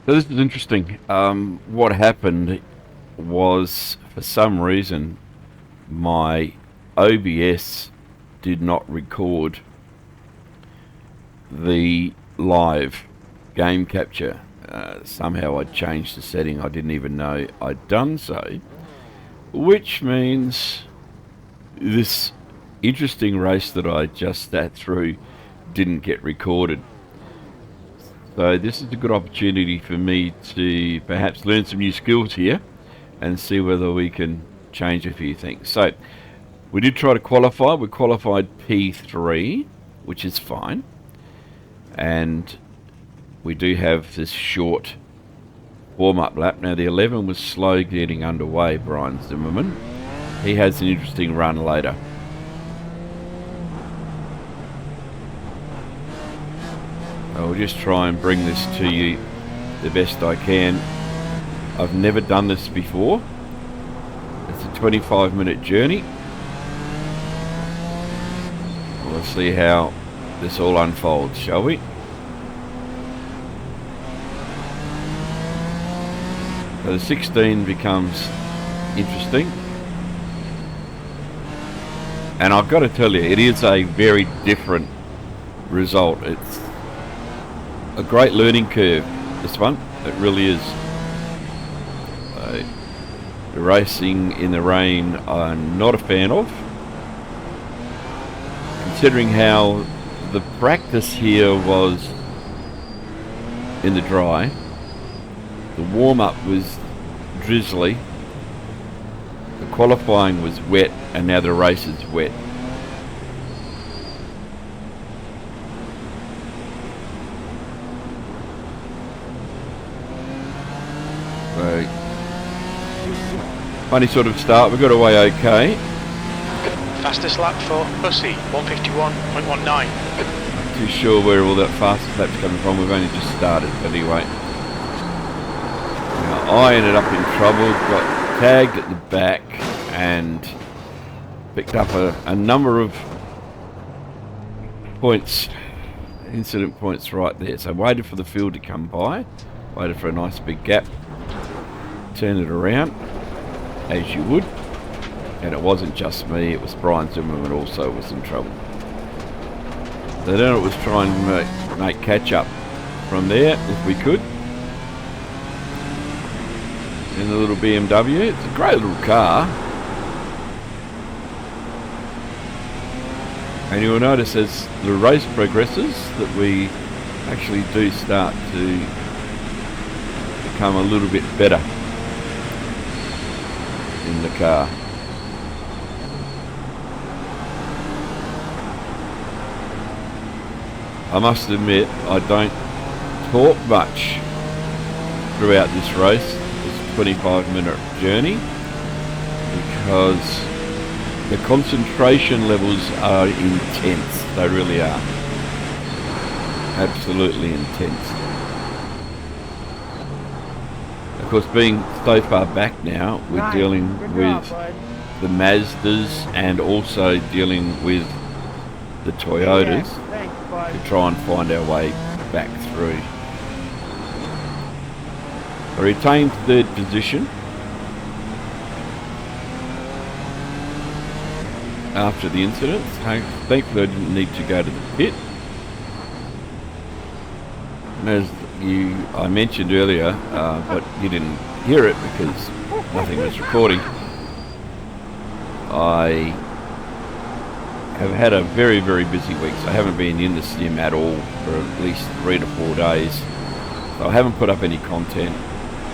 So this is interesting. What happened was, for some reason, my OBS did not record the live game capture. Somehow I changed the setting. I didn't even know I'd done so, which means this interesting race that I just sat through didn't get recorded. So this is a good opportunity for me to perhaps learn some new skills here and see whether we can change a few things. So we did try to qualify. We qualified P3, which is fine. And we do have this short warm-up lap. Now the 11 was slow getting underway, Brian Zimmerman. He has an interesting run later. I'll just try and bring this to you the best I can. I've never done this before. It's a 25-minute journey. We'll see how this all unfolds, shall we? So the 16 becomes interesting. And I've got to tell you, it is a very different result. It's a great learning curve, this one. It really is. The racing in the rain I'm not a fan of. Considering how the practice here was in the dry, the warm-up was drizzly, the qualifying was wet, and now the race is wet. So, funny sort of start. We got away okay. Fastest lap for Hussey, 151.19. Not too sure where all that fastest lap's coming from. We've only just started, but anyway. Now, I ended up in trouble, got tagged at the back, and picked up a number of points, incident points right there. So waited for the field to come by, waited for a nice big gap, turn it around, as you would. And it wasn't just me, it was Brian Zimmerman also was in trouble. So then it was trying to make catch up from there, if we could. In the little BMW, it's a great little car. And you will notice as the race progresses that we actually do start to become a little bit better in the car. I must admit, I don't talk much throughout this race, this 25-minute journey, because the concentration levels are intense. They really are. Absolutely intense. Of course, being so far back now, we're dealing with the Mazdas and also dealing with the Toyotas to try and find our way back through. I retained third position after the incident. Thankfully I didn't need to go to the pit. And as I mentioned earlier, but you didn't hear it because nothing was recording, I have had a very, very busy week, so I haven't been in the sim at all for at least 3 to 4 days. So I haven't put up any content.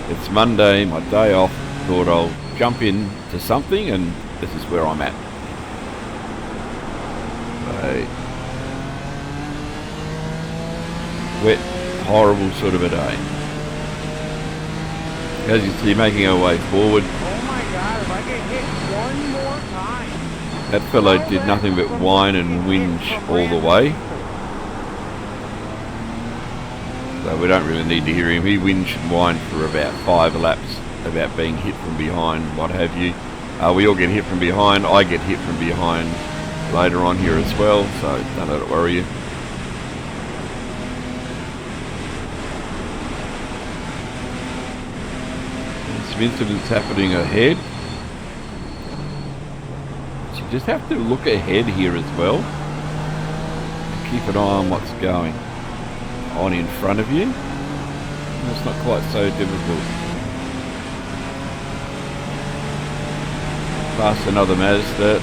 It's Monday, my day off. Thought I'll jump in to something, and this is where I'm at. So, wet, horrible sort of a day. As you see, making our way forward. Oh my god, if I get hit one more time. That fellow did nothing but whine and whinge all the way. So we don't really need to hear him. He whinged and whined for about 5 laps about being hit from behind, what have you. We all get hit from behind. I get hit from behind later on here as well, so don't let it worry you. of incidents happening ahead. So you just have to look ahead here as well. Keep an eye on what's going on in front of you. And it's not quite so difficult. Past another Mazda.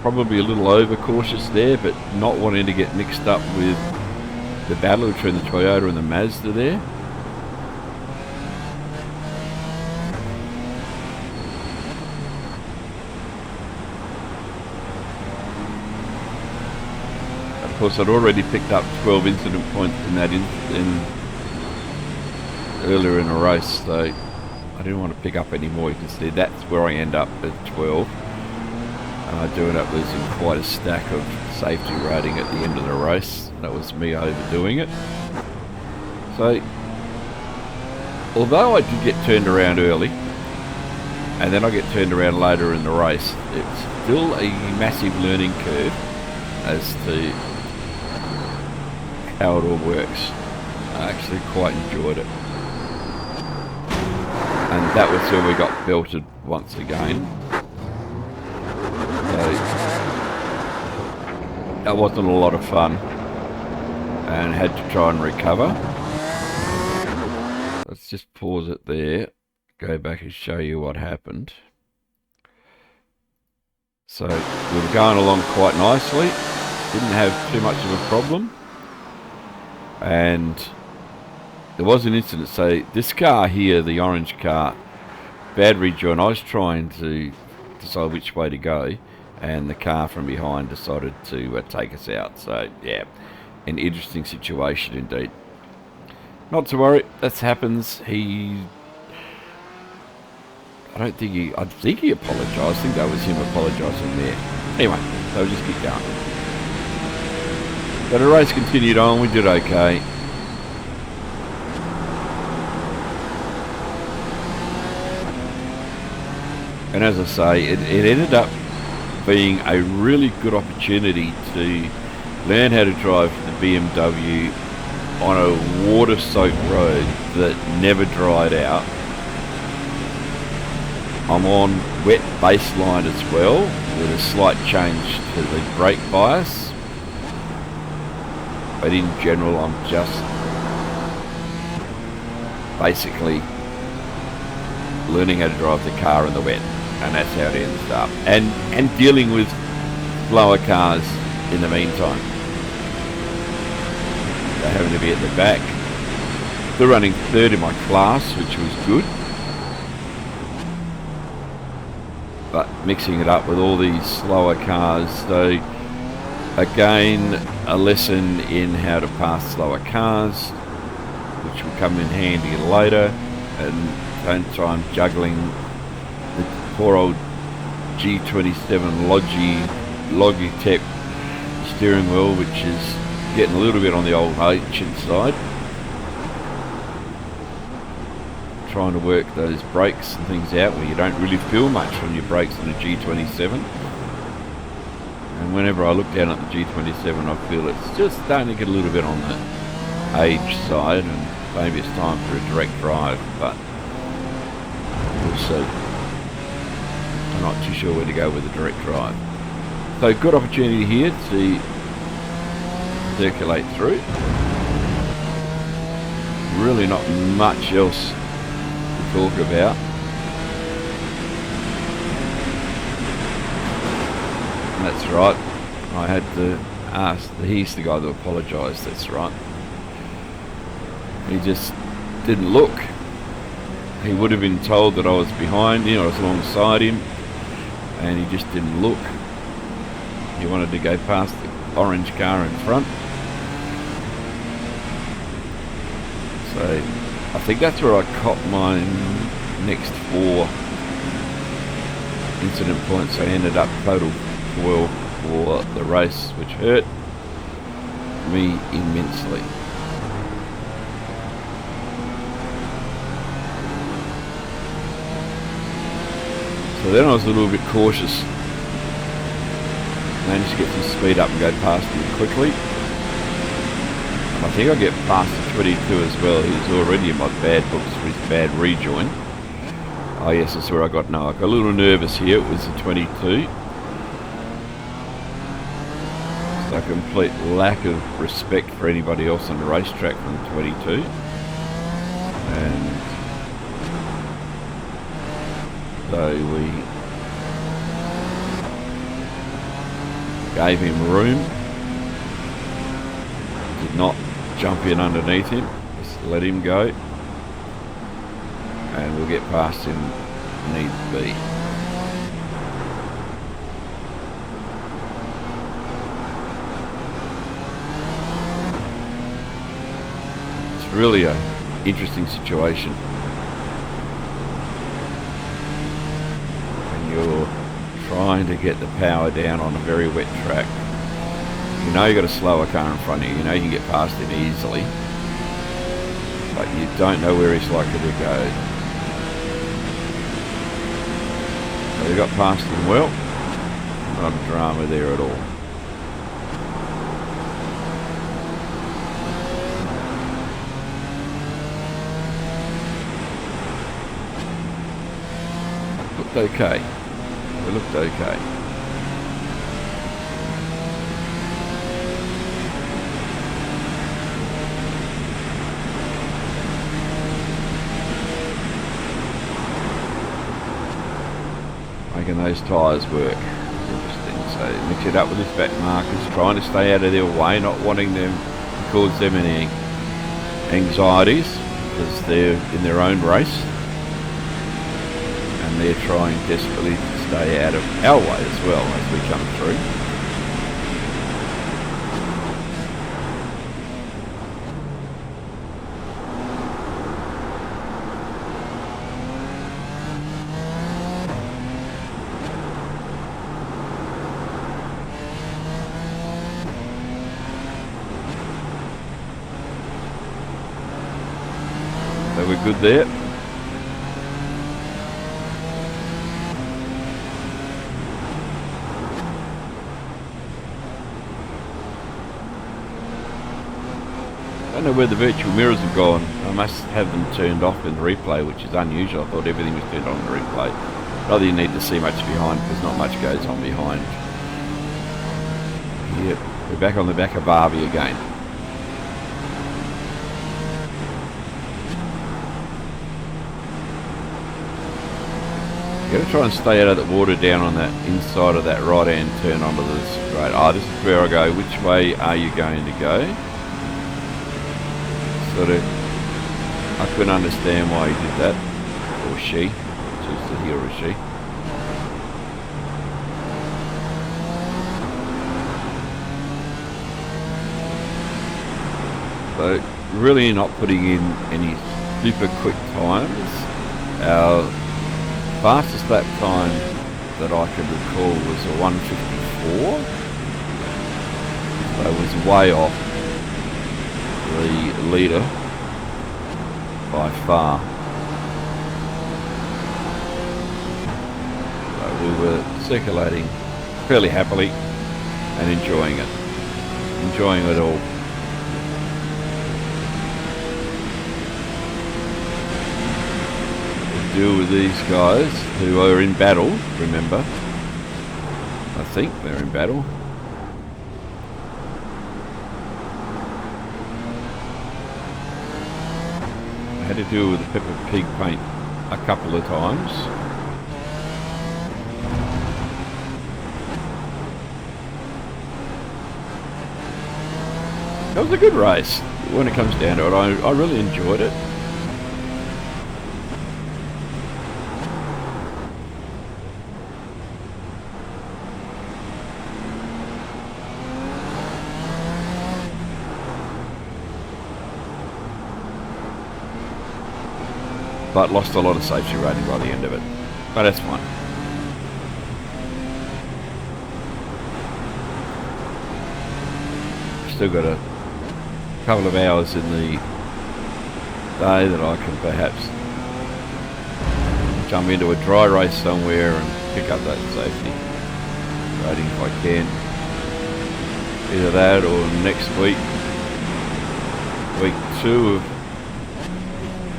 Probably a little overcautious there, but not wanting to get mixed up with the battle between the Toyota and the Mazda there. Of course, I'd already picked up 12 incident points in that earlier in the race, so I didn't want to pick up any more. You can see that's where I end up at 12. And I do end up losing quite a stack of safety rating at the end of the race. That was me overdoing it. So, although I did get turned around early, and then I get turned around later in the race, it's still a massive learning curve as to how it all works. I actually quite enjoyed it. And that was where we got belted once again. So that wasn't a lot of fun, and had to try and recover. Let's just pause it there, go back and show you what happened. So we were going along quite nicely, didn't have too much of a problem, and there was an incident. So this car here, the orange car, bad rejoin. I was trying to decide which way to go, and the car from behind decided to take us out. So yeah, an interesting situation indeed. Not to worry, that happens. I think he apologised. I think that was him apologising there. Anyway, so we'll just keep going. But the race continued on, we did okay. And as I say, it ended up being a really good opportunity to learn how to drive the BMW on a water-soaked road that never dried out. I'm on wet baseline as well, with a slight change to the brake bias. But in general, I'm just basically learning how to drive the car in the wet. And that's how it ends up. And dealing with slower cars in the meantime. They're having to be at the back. They're running third in my class, which was good. But mixing it up with all these slower cars. So again, a lesson in how to pass slower cars, which will come in handy later. And don't try and juggling poor old G27 Logitech steering wheel, which is getting a little bit on the old ancient side. Trying to work those brakes and things out where you don't really feel much on your brakes on a G27. And whenever I look down at the G27, I feel it's just starting to get a little bit on the age side, and maybe it's time for a direct drive, but we'll see. I'm not too sure where to go with a direct drive. So good opportunity here to circulate through. Really not much else to talk about. And that's right. I had to ask, he's the guy that apologised, that's right. He just didn't look. He would have been told that I was behind him, I was alongside him, and he just didn't look. He wanted to go past the orange car in front. So I think that's where I caught my next 4 incident points. I ended up total 12 for the race, which hurt me immensely. So then I was a little bit cautious. Managed to get some speed up and go past him quickly. I think I'll get past the 22 as well. He's already in my bad books for his bad rejoin. Oh yes, that's where I got no. I got a little nervous here. It was the 22. It's a complete lack of respect for anybody else on the racetrack from the 22. And so we gave him room. Did not jump in underneath him, just let him go, and we'll get past him need be. It's really an interesting situation when you're trying to get the power down on a very wet track. You know you've got a slower car in front of you, you know you can get past him easily, but you don't know where he's likely to go. So we got past him well, not a drama there at all. Looked okay, we looked okay. Making those tyres work. Interesting. So mix it up with his back markers, trying to stay out of their way, not wanting them to cause them any anxieties because they're in their own race and they're trying desperately to stay out of our way as well as we come through. So we're good there. I don't know where the virtual mirrors have gone. I must have them turned off in the replay, which is unusual. I thought everything was turned on in the replay. Not that you need to see much behind because not much goes on behind. Yep, we're back on the back of Barbie again. Got to try and stay out of the water down on that inside of that right hand turn onto the straight. Oh, this is where I go. Which way are you going to go? Sort of, I couldn't understand why he did that. Or she. Choose to he or she. So really not putting in any super quick times. Our fastest lap time that I can recall was a 1:54. So it was way off the leader by far. So we were circulating fairly happily and enjoying it all. Deal with these guys who are in battle, remember. I think they're in battle. I had to deal with the Peppa Pig paint a couple of times. It was a good race when it comes down to it. I really enjoyed it. But lost a lot of safety rating by the end of it. But that's fine. Still got a couple of hours in the day that I can perhaps jump into a dry race somewhere and pick up that safety rating if I can. Either that or next week, week 2 of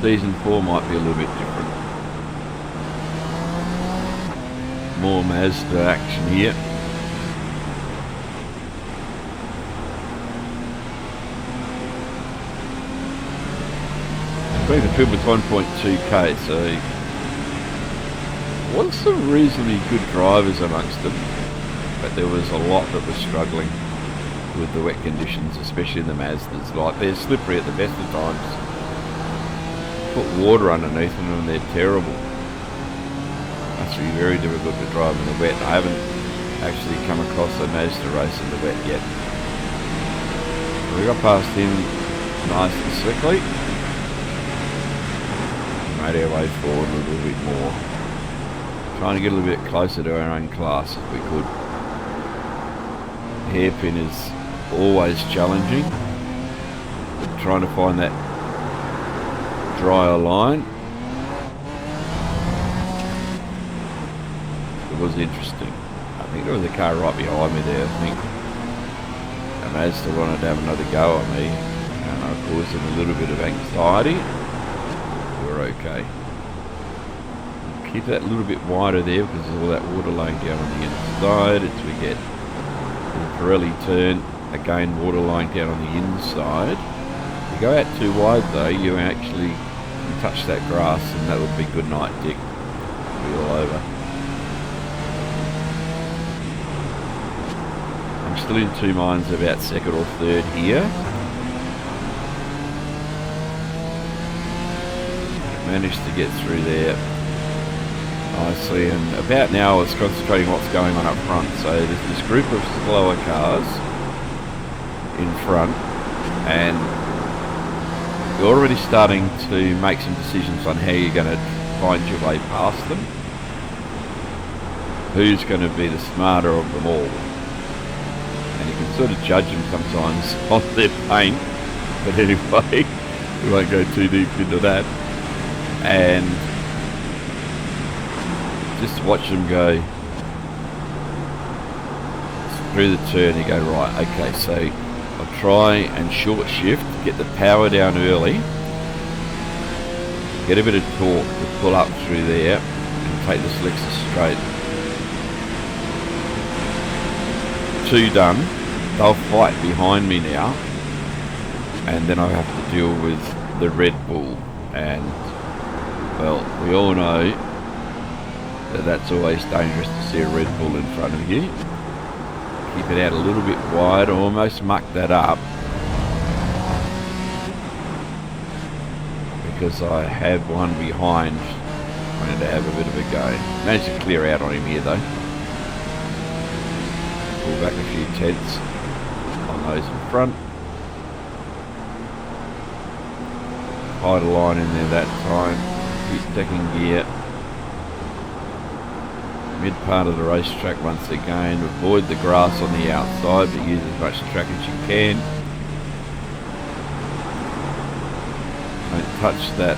season 4 might be a little bit different. More Mazda action here. Being the field with 1.2k, so was some reasonably good drivers amongst them, but there was a lot that was struggling with the wet conditions, especially the Mazdas. Like, they're slippery at the best of times. Put water underneath them and they're terrible. Must be very difficult to drive in the wet. I haven't actually come across a Mazda race in the wet yet. We got past him nice and slickly. Made our way forward a little bit more. Trying to get a little bit closer to our own class if we could. Hairpin is always challenging. Trying to find that drier line. It was interesting. I think there was a car right behind me there. I think a Mazda wanted to have another go at me, and I caused him a little bit of anxiety. We're okay. Keep that a little bit wider there because there's all that water laying down on the inside. As we get the Pirelli turn, again water lying down on the inside. If you go out too wide though, you actually can touch that grass, and that would be good night, Dick. Be all over. I'm still in two minds about second or third here. Managed to get through there nicely, and about now I was concentrating what's going on up front. So there's this group of slower cars in front, and you're already starting to make some decisions on how you're going to find your way past them. Who's going to be the smarter of them all? And you can sort of judge them sometimes on their paint, but anyway, we won't go too deep into that. And just watch them go through the turn. You go, right, okay, so I'll try and short shift, get the power down early, get a bit of torque to pull up through there and take the slicks straight. 2 done. They'll fight behind me now, and then I have to deal with the Red Bull. And well, we all know that that's always dangerous to see a Red Bull in front of you. Keep it out a little bit wide, almost muck that up, because I have one behind. I need to have a bit of a go. Managed to clear out on him here though. Pull back a few tenths on those in front. Hide a line in there that time. Keep taking gear. Mid part of the racetrack once again. Avoid the grass on the outside, but use as much track as you can. Don't touch that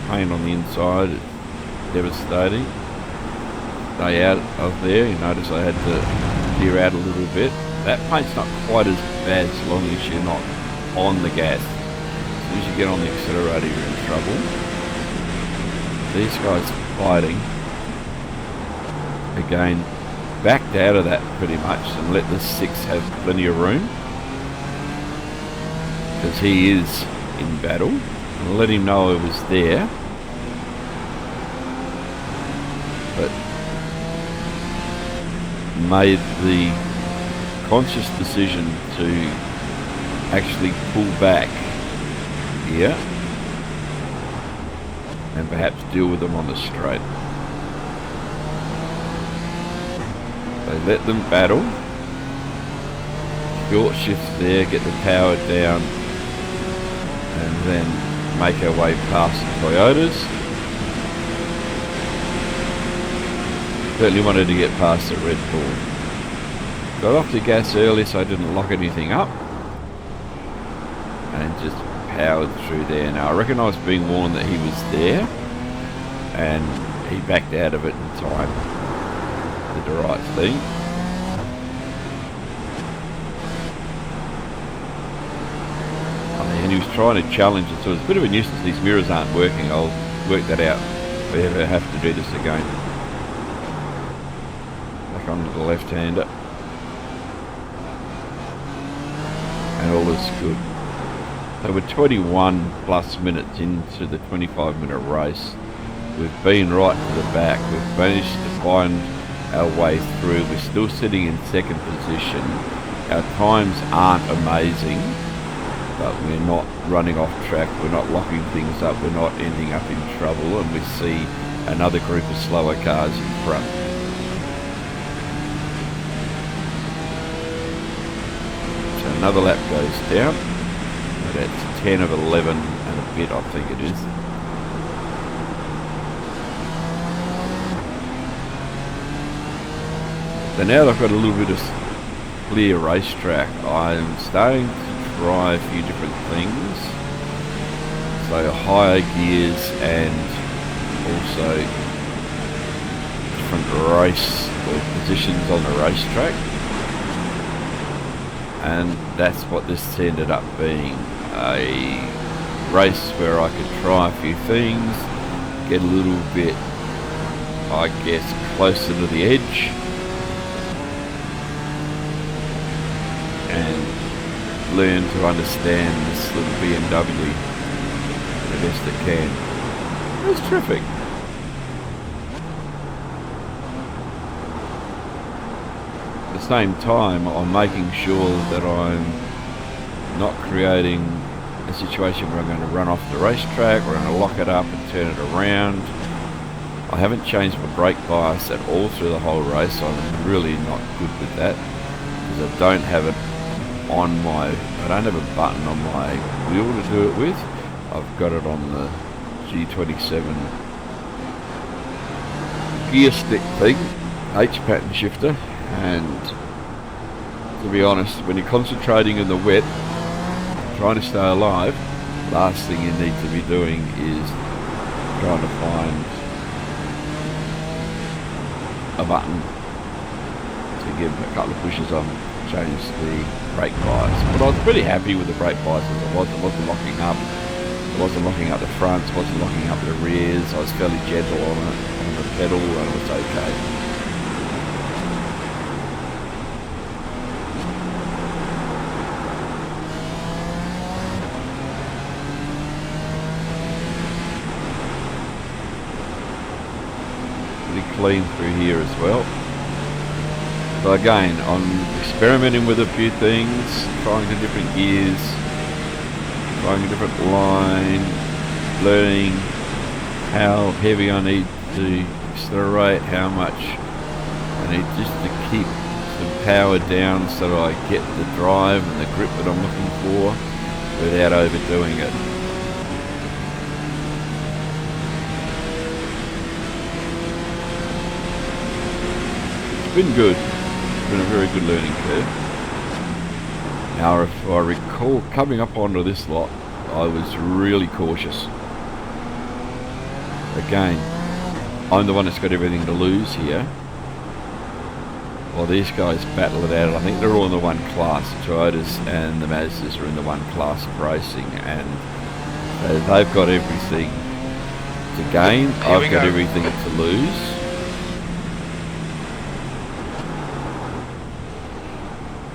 paint on the inside. It's devastating. Stay out of there. You notice I had to gear out a little bit. That paint's not quite as bad as long as you're not on the gas. As soon as you get on the accelerator, you're in trouble. These guys fighting. Again, backed out of that pretty much and let the 6 have plenty of room, because he is in battle. And let him know I was there. But made the conscious decision to actually pull back here and perhaps deal with them on the straight. They let them battle. Short shift there, get the power down, and then make our way past the Toyotas. Certainly wanted to get past the Red Bull. Got off the gas early so I didn't lock anything up, and just powered through there. Now I reckon I was being warned that he was there, and he backed out of it in time. did the right thing. And he was trying to challenge it, so it's a bit of a nuisance. These mirrors aren't working. I'll work that out if we ever have to do this again. Back onto the left-hander. And all is good. So we're 21 plus minutes into the 25-minute race. We've been right to the back. We've managed to find our way through. We're still sitting in second position. Our times aren't amazing, but we're not running off track. We're not locking things up. We're not ending up in trouble. And we see another group of slower cars in front. So another lap goes down. That's 10 of 11 and a bit, I think it is. So now that I've got a little bit of clear racetrack, I'm starting to try a few different things. So higher gears and also different race or positions on the racetrack. And that's what this ended up being. A race where I could try a few things, get a little bit, I guess, closer to the edge, and learn to understand this little BMW the best I can. It was terrific. At the same time, I'm making sure that I'm not creating a situation where I'm going to run off the racetrack, or I'm going to lock it up and turn it around. I haven't changed my brake bias at all through the whole race, so I'm really not good with that, because I don't have it on my, I don't have a button on my wheel to do it with. I've got it on the G27 gear stick thing, H pattern shifter, and to be honest, when you're concentrating in the wet, trying to stay alive, last thing you need to be doing is trying to find a button to give a couple of pushes on, change the brake bias. But I was pretty happy with the brake bias as it was. It wasn't locking up. It wasn't locking up the fronts, wasn't locking up the rears. I was fairly gentle on it, on the pedal, and it was okay. Clean through here as well. So again, I'm experimenting with a few things, trying the different gears, trying a different line, learning how heavy I need to accelerate, how much I need just to keep the power down so that I get the drive and the grip that I'm looking for without overdoing it. It's been good. It's been a very good learning curve. Now, if I recall, coming up onto this lot, I was really cautious. Again, I'm the one that's got everything to lose here. While these guys battle it out, I think they're all in the one class. The Toyotas and the Mazdas are in the one class of racing, and they've got everything to gain. I've got everything to lose.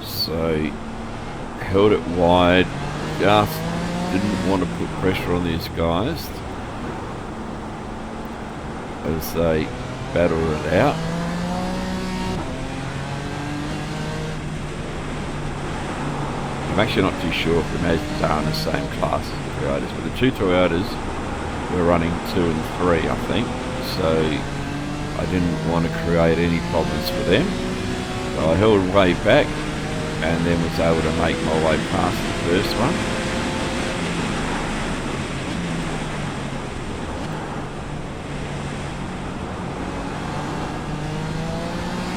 So, held it wide, just didn't want to put pressure on these guys as they battled it out. I'm actually not too sure if the Mazdas are in the same class as the Toyotas, but the two Toyotas were running 2 and 3, I think, so I didn't want to create any problems for them. So I held way back, and then was able to make my way past the first one.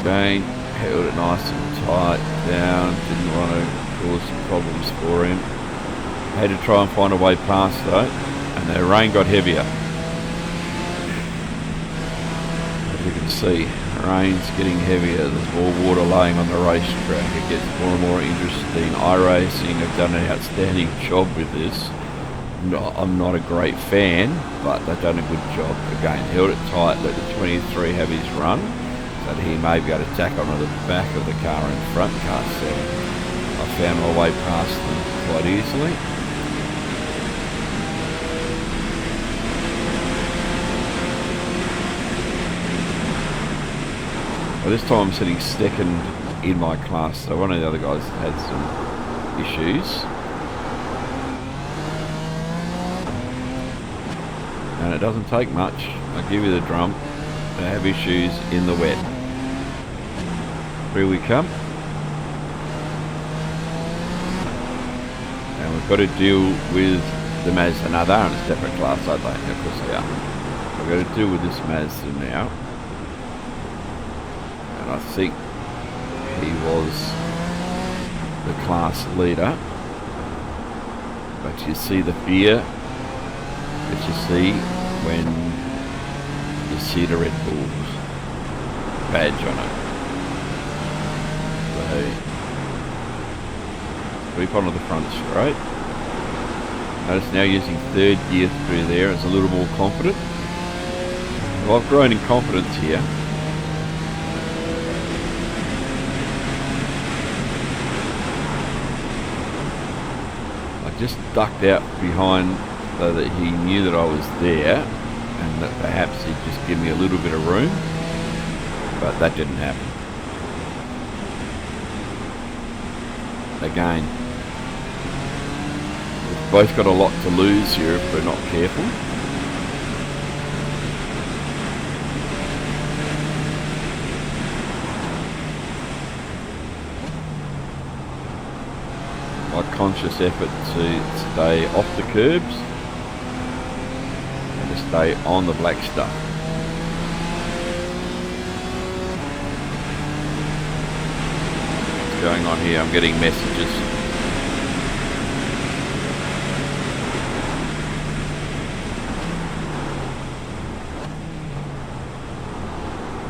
Again, held it nice and tight down, didn't want to cause some problems for him. Had to try and find a way past though, and the rain got heavier. As you can see, Rain's getting heavier, there's more water laying on the racetrack, it gets more and more interesting. iRacing have done an outstanding job with this. I'm not a great fan, but they've done a good job. Again, held it tight, let the 23 have his run, so that he may be able to tack onto the back of the car in front, car 7. I found my way past them quite easily. Well, this time I'm sitting second in my class, so one of the other guys had some issues. And it doesn't take much, I give you the drum, to have issues in the wet. Here we come. And we've got to deal with the Mazda. Now they're in a separate class, aren't they? Of course they are. We've got to deal with this Mazda now. And I think he was the class leader. But you see the fear that you see when you see the Red Bull's badge on it. So, sweep onto the front straight. Notice now using third gear through there, it's a little more confident. Well, I've grown in confidence here. I just ducked out behind so that he knew that I was there and that perhaps he'd just give me a little bit of room, but that didn't happen. Again, we've both got a lot to lose here if we're not careful. My conscious effort to stay off the curbs and to stay on the black stuff. What's going on here? I'm getting messages.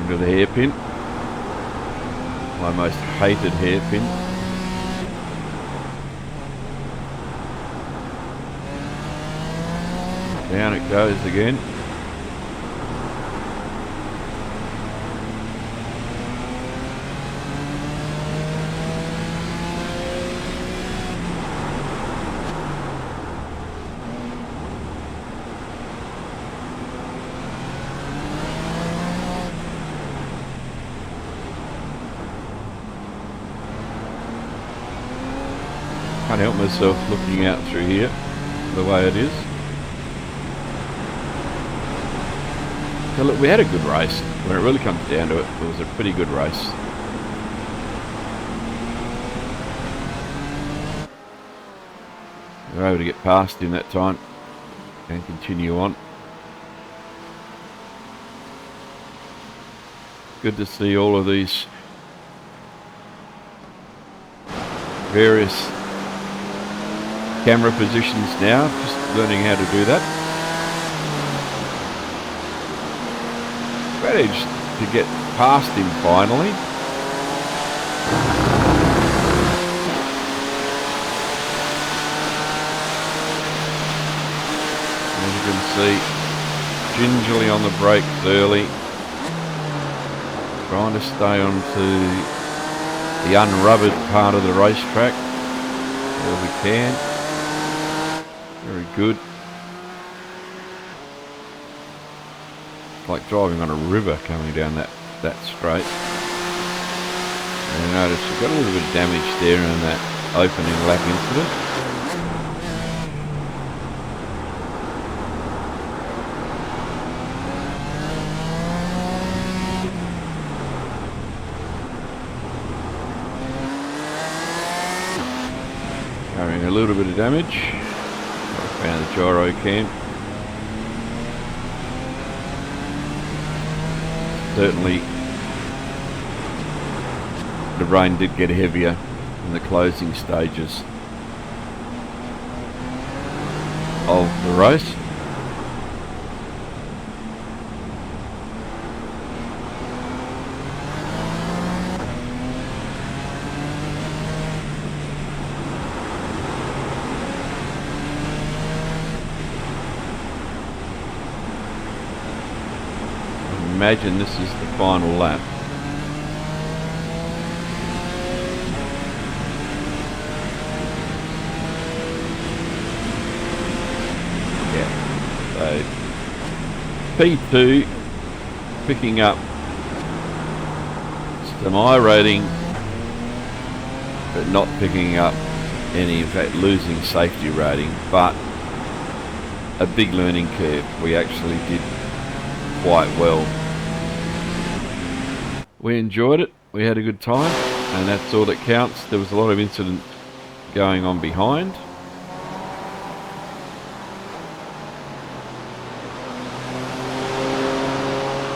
Into the hairpin. My most hated hairpin. Down it goes again. Can't help myself looking out through here the way it is. So look, we had a good race. When it really comes down to it, it was a pretty good race. We were able to get past him that time and continue on. Good to see all of these various camera positions now, just learning how to do that. Managed to get past him finally. As you can see, gingerly on the brakes early, trying to stay onto the unrubbered part of the racetrack where we can. Very good. Like driving on a river coming down that straight. And you notice we've got a little bit of damage there in that opening lap incident. Carrying a little bit of damage. I found the gyro cam. Certainly the rain did get heavier in the closing stages of the race. imagine this is the final lap. Yeah. So P2 picking up some iRating, but not picking up any, in fact losing safety rating, but a big learning curve. We actually did quite well. We enjoyed it, we had a good time, and that's all that counts. There was a lot of incident going on behind.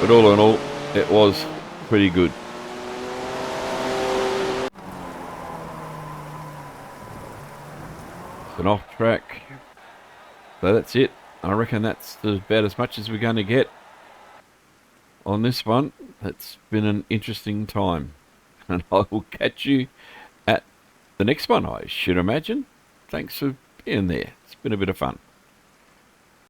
But all in all, it was pretty good. It's an off track. So that's it. I reckon that's about as much as we're going to get on this one. It's been an interesting time. And I will catch you at the next one, I should imagine. Thanks for being there. It's been a bit of fun.